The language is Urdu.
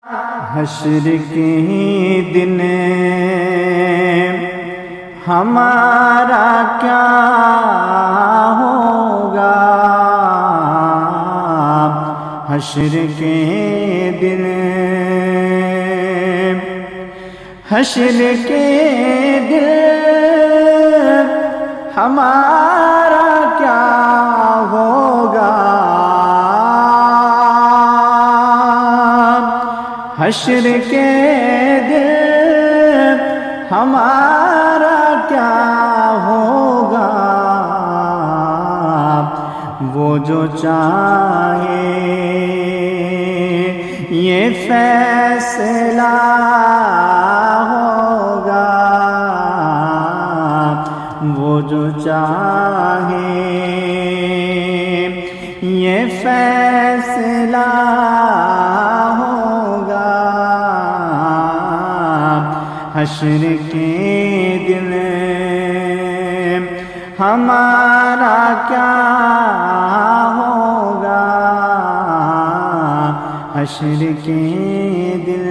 حشر کے دن ہمارا کیا ہوگا، حشر کے دن، حشر کے دن ہمارا کیا ہوگا، حشر کے دن ہمارا کیا ہوگا، وہ جو چاہے یہ فیصلہ ہوگا، وہ جو چاہے یہ فیصلہ ہوگا، حشر کے دن ہمارا کیا ہوگا، حشر کے دن